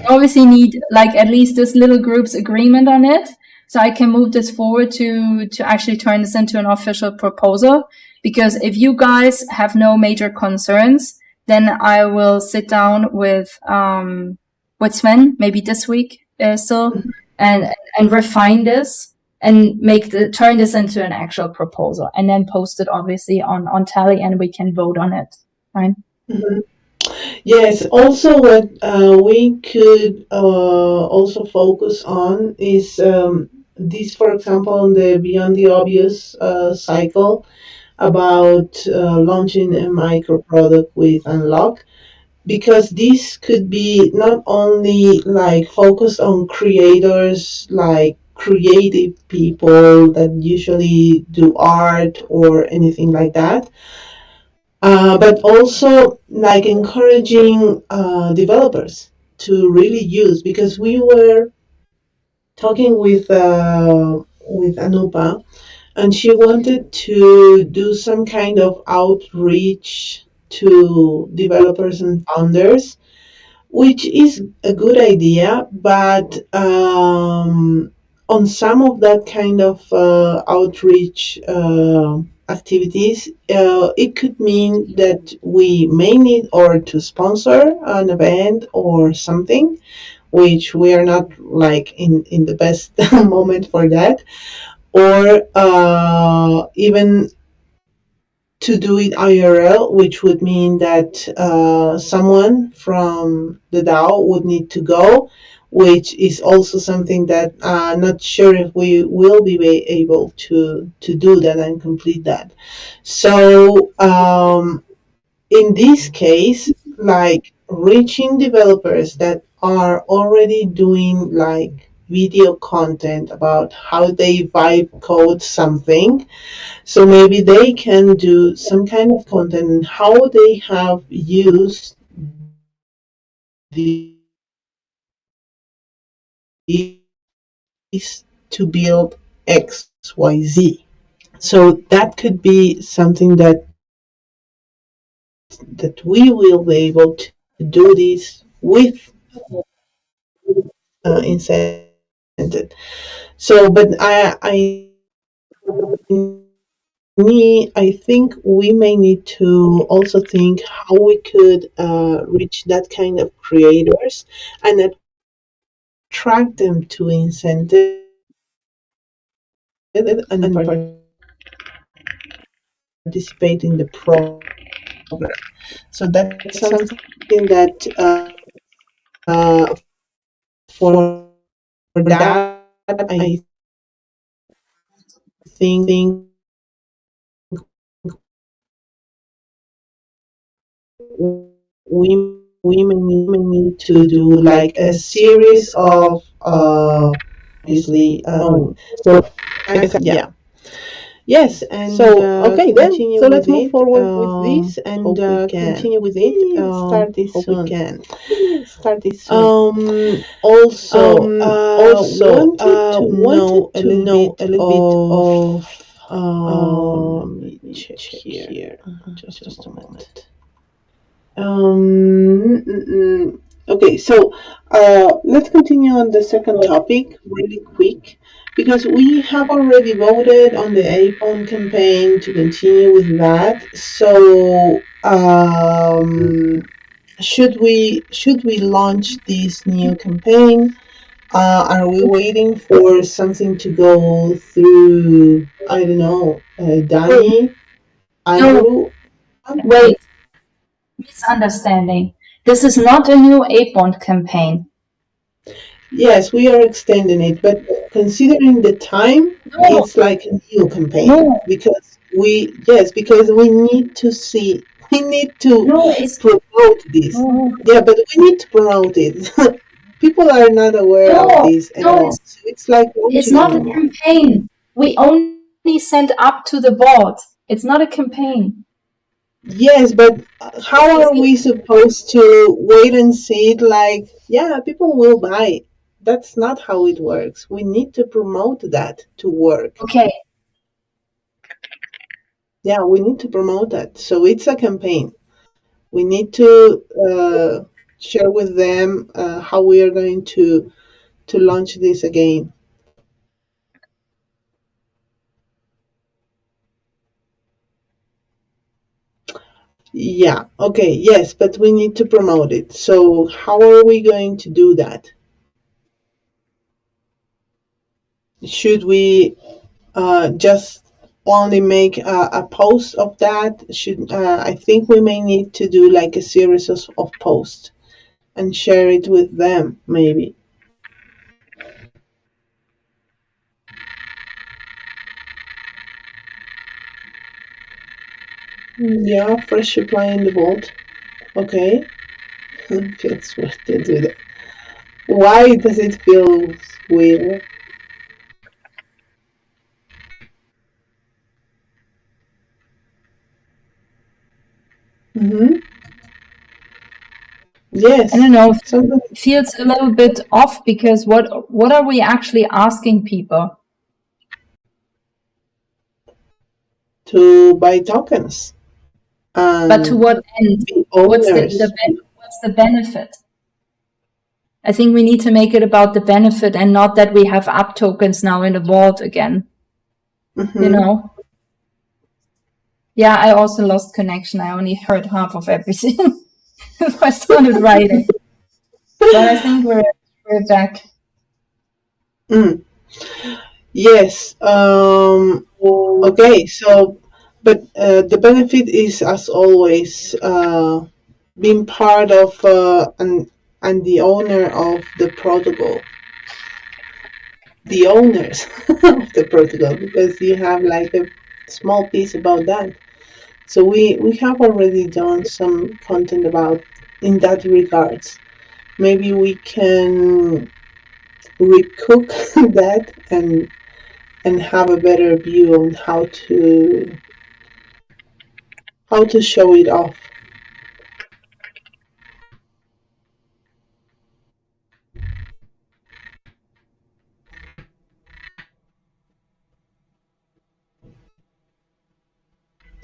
Obviously need like at least this little group's agreement on it, so I can move this forward to actually turn this into an official proposal. Because if you guys have no major concerns, then I will sit down with Sven maybe this week still and refine this and turn this into an actual proposal and then post it obviously on Tally and we can vote on it. Right? Mhm. Yes, also what we could also focus on is this, for example, on the Beyond the Obvious cycle about launching a micro product with Unlock, because this could be not only like focused on creators, like creative people that usually do art or anything like that, but also like encouraging developers to really use, because we were talking with Anupa, and she wanted to do some kind of outreach to developers and founders, which is a good idea, but on some of that kind of outreach activities, it could mean that we may need or to sponsor an event or something, which we are not like in the best moment for that, or even to do it IRL, which would mean that someone from the DAO would need to go, which is also something that I'm not sure if we will be able to do that and complete that. So in this case, like reaching developers that are already doing like video content about how they vibe code something, so maybe they can do some kind of content and how they have used this to build XYZ. So that could be something that we will be able to do this with incentive. So, but I me, I think we may need to also think how we could reach that kind of creators and attract them to incentives and participate in the program. So that's something that for that I think we may need to do like a series of obviously so yeah. Yes, and okay then. So let's move forward with this and continue with it. Hope we can start this soon. Also, wanted to know a little bit of. Let me check here. Just a moment. Okay, so let's continue on the second topic really quick because we have already voted on the APON campaign to continue with that. So should we launch this new campaign? Are we waiting for something to go through? I don't know, Danny, Andrew. Wait, misunderstanding. This is not a new 8-bond campaign. Yes, we are extending it, but considering the time, it's like a new campaign because we need to see, we need to promote this. Yeah, but we need to promote it. People are not aware of this at all. So it's like it's not a campaign. We only send up to the board. It's not a campaign. Yes, but how are we supposed to wait and see it like, yeah, people will buy? That's not how it works. We need to promote that to work. Okay. Yeah, we need to promote that. So it's a campaign. We need to share with them how we are going to launch this again. Yeah, okay, yes, but we need to promote it. So how are we going to do that? Should we just only make a post of that? I think we may need to do like a series of posts and share it with them, maybe. Yeah, fresh supply in the vault. Okay. Feels weird to do that. Why does it feel weird? Mm-hmm. Yes. I don't know. It feels a little bit off because what are we actually asking people? To buy tokens. But to what end? What's the benefit? I think we need to make it about the benefit and not that we have up tokens now in the vault again. Mm-hmm. You know? Yeah, I also lost connection. I only heard half of everything. I started writing. But I think we're back. Yes. Okay. So, but the benefit is, as always, being part of and the owner of the protocol, the owners of the protocol, because you have like a small piece about that. So we have already done some content about in that regards. Maybe we can recook that and have a better view on how to show it off.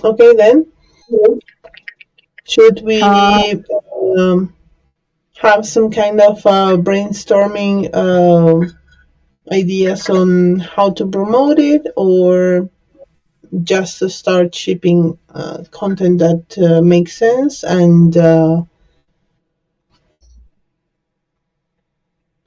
Okay, then should we have some kind of brainstorming ideas on how to promote it, or just to start shipping content that makes sense, and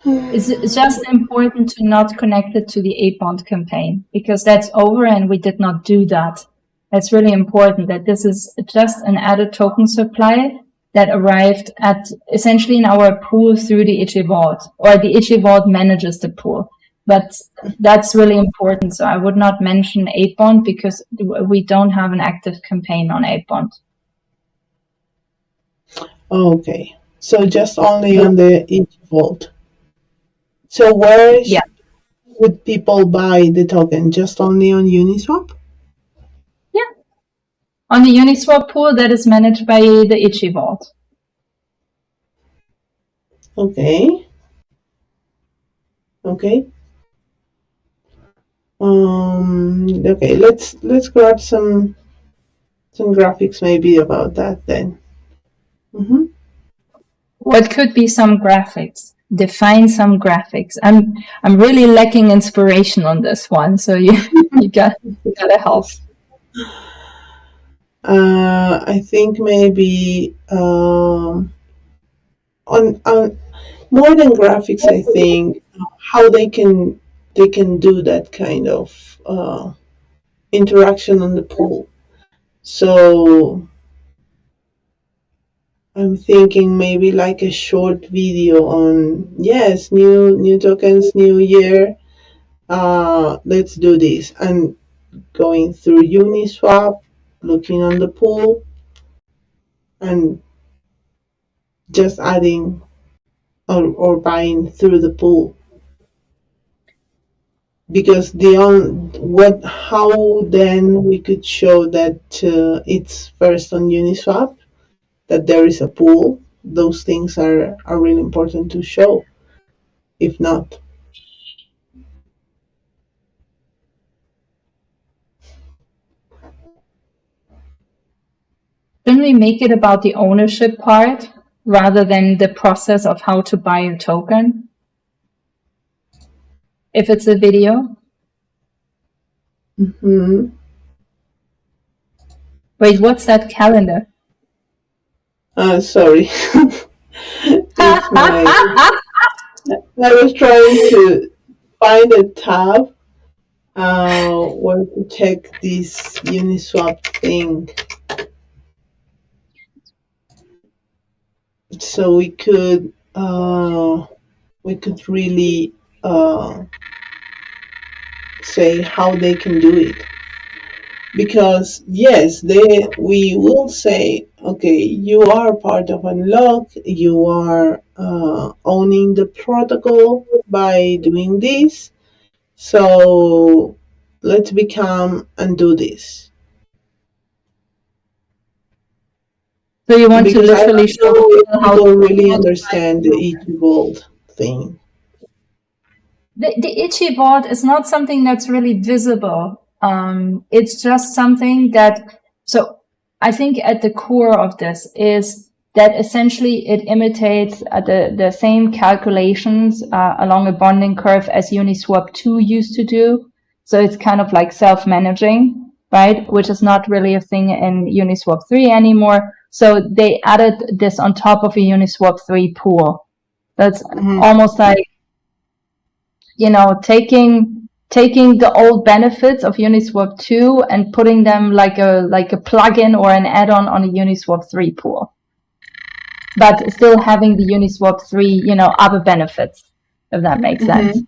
It's just important to not connect it to the 8-bond campaign, because that's over and we did not do that. That's really important, that this is just an added token supply that arrived at essentially in our pool through the Itchy Vault, or the Itchy Vault manages the pool. But that's really important. So I would not mention 8-bond because we don't have an active campaign on 8-bond. Okay, so just only on the Itchy Vault. So where would people buy the token? Just only on Uniswap? Yeah. On the Uniswap pool that is managed by the Itchy Vault. Okay. Okay. Okay, let's grab some graphics maybe about that then. Mm-hmm. What could be some graphics? Define some graphics. I'm really lacking inspiration on this one, so you gotta help. I think maybe on more than graphics, I think how they can do that kind of interaction on the pool. So I'm thinking maybe like a short video on, yes, new tokens, new year. Let's do this, and going through Uniswap, looking on the pool, and just adding or buying through the pool. Because how then we could show that it's first on Uniswap, that there is a pool. Those things are really important to show. If not, Shouldn't we make it about the ownership part rather than the process of how to buy a token? If it's a video? Mm-hmm. Wait, what's that calendar? Sorry. I was trying to find a tab where to check this Uniswap thing. So we could really say how they can do it. Because yes, we will say, okay, you are part of Unlock, you are owning the protocol by doing this, so let's become and do this. So you want to literally show people how to really understand the Itchy Vault thing. The Itchy Vault is not something that's really visible. It's just something that, so I think at the core of this is that essentially it imitates the same calculations along a bonding curve as Uniswap 2 used to do. So it's kind of like self-managing, right? Which is not really a thing in Uniswap 3 anymore. So they added this on top of a Uniswap 3 pool. That's almost like, taking the old benefits of Uniswap 2 and putting them like a plugin or an add-on on a Uniswap 3 pool, but still having the Uniswap 3, other benefits, if that makes sense.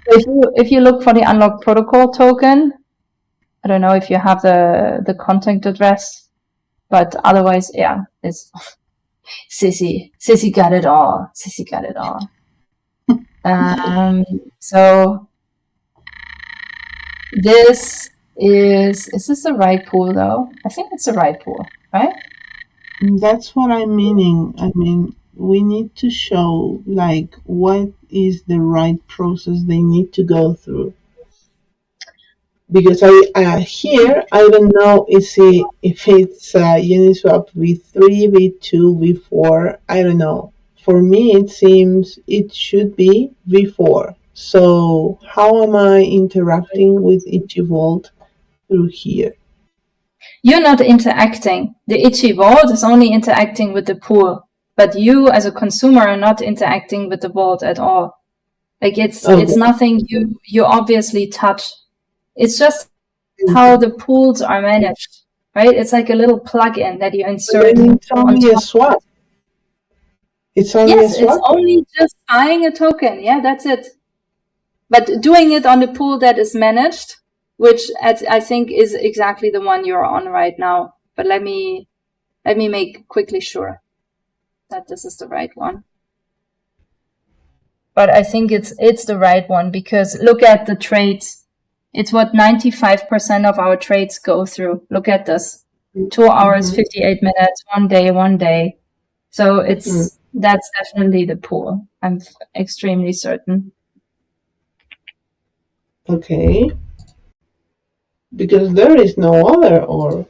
If you look for the Unlock Protocol token, I don't know if you have the contact address, but otherwise, yeah, it's Sissy got it all. Sissy got it all. So this is this the right pool though? I think it's the right pool, right? That's what I'm meaning. I mean, we need to show like what is the right process they need to go through. Because here I don't know if it's Uniswap v3, v2, v4. I don't know. For me, it seems it should be v4. So how am I interacting with Itchy Vault through here. You're not interacting. The itchy vault is only interacting with the pool, but you as a consumer are not interacting with the vault at all. Like it's nothing you obviously touch. It's just how the pools are managed, right? It's like a little plug-in that you insert. Then it's only a swap. It's only yes, a swap? it's only just buying a token. Yeah, that's it. But doing it on the pool that is managed, which I think is exactly the one you're on right now. But let me make quickly sure that this is the right one. But I think it's the right one because look at the trades. It's what 95% of our trades go through. Look at this. 2 hours, 58 minutes, 1 day. So that's definitely the pool. I'm extremely certain. Okay. Because there is no other, or?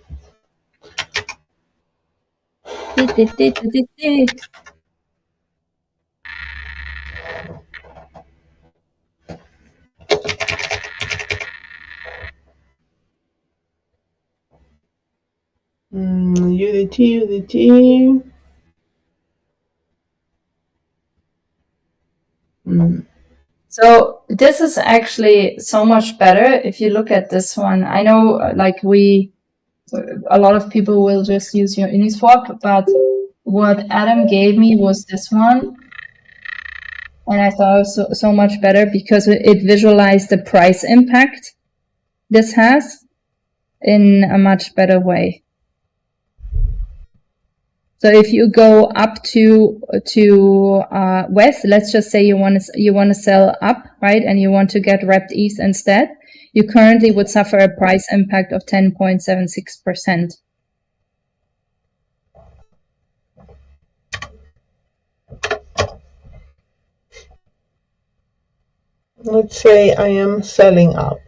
UDT. So this is actually so much better if you look at this one. I know a lot of people will just use your Uniswap, but what Adam gave me was this one. And I thought it was so much better because it visualized the price impact this has in a much better way. So if you go up to West, let's just say you want to sell up, right, and you want to get wrapped ETH instead, you currently would suffer a price impact of 10.76%. Let's say I am selling up.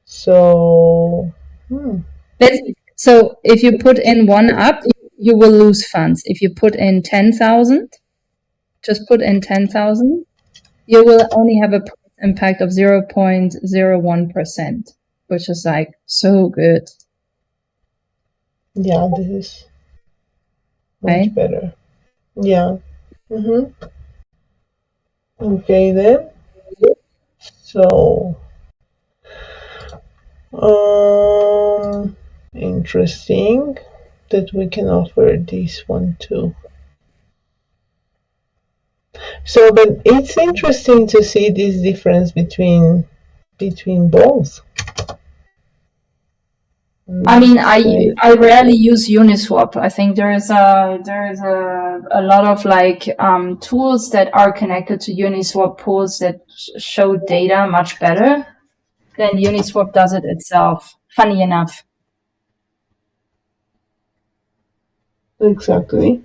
So, So if you put in one up, you will lose funds. If you put in 10,000, just put in 10,000, you will only have a price impact of 0.01%, which is like so good. Yeah, this is much better. Yeah. Okay then. So, interesting that we can offer this one too. So, but it's interesting to see this difference between both. I mean, I rarely use Uniswap. I think there is a lot of tools that are connected to Uniswap pools that show data much better than Uniswap does it itself. Funny enough. Exactly.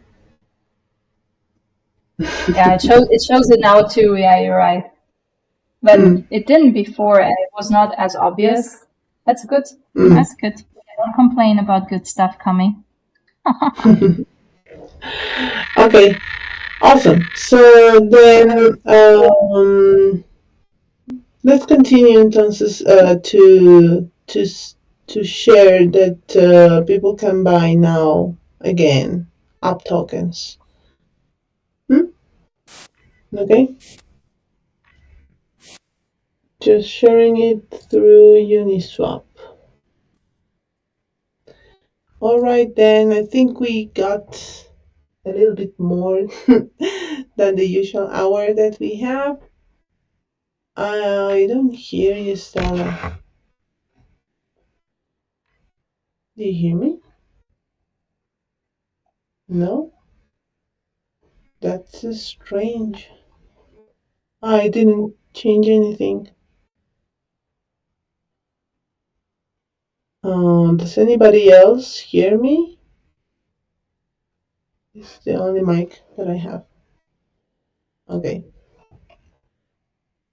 Yeah, it shows it now too. Yeah, you're right. But it didn't before, and it was not as obvious. That's good. That's good. I don't complain about good stuff coming. Okay, awesome. So then, let's continue, entonces, to share that people can buy now again app tokens. Okay. Just sharing it through Uniswap. All right, then I think we got a little bit more than the usual hour that we have. I don't hear you, Stella. Do you hear me? No? That's strange. I didn't change anything. Does anybody else hear me? It's the only mic that I have. Okay.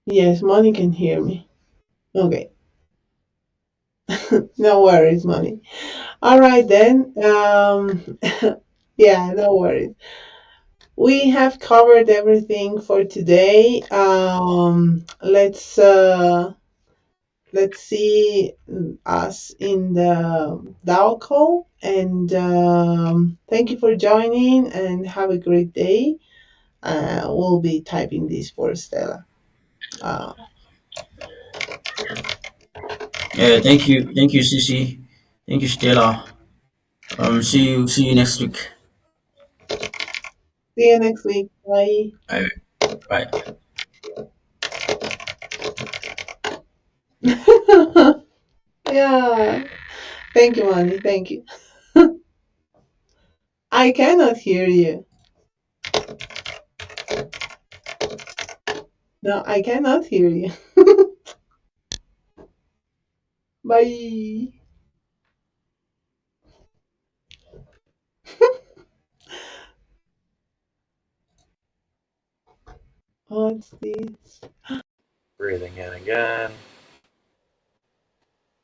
Yes, Money can hear me. Okay. No worries, Money. All right then. Yeah, no worries. We have covered everything for today. Let's let's see us in the DAO call. And thank you for joining and have a great day. We'll be typing this for Stella. Uh, Yeah, thank you, Cici. Thank you, Stella. See you next week. See you next week. Bye. Bye. Bye. Yeah. Thank you, Manny. Thank you. I cannot hear you. No, I cannot hear you. Bye. What's this? Breathing in again.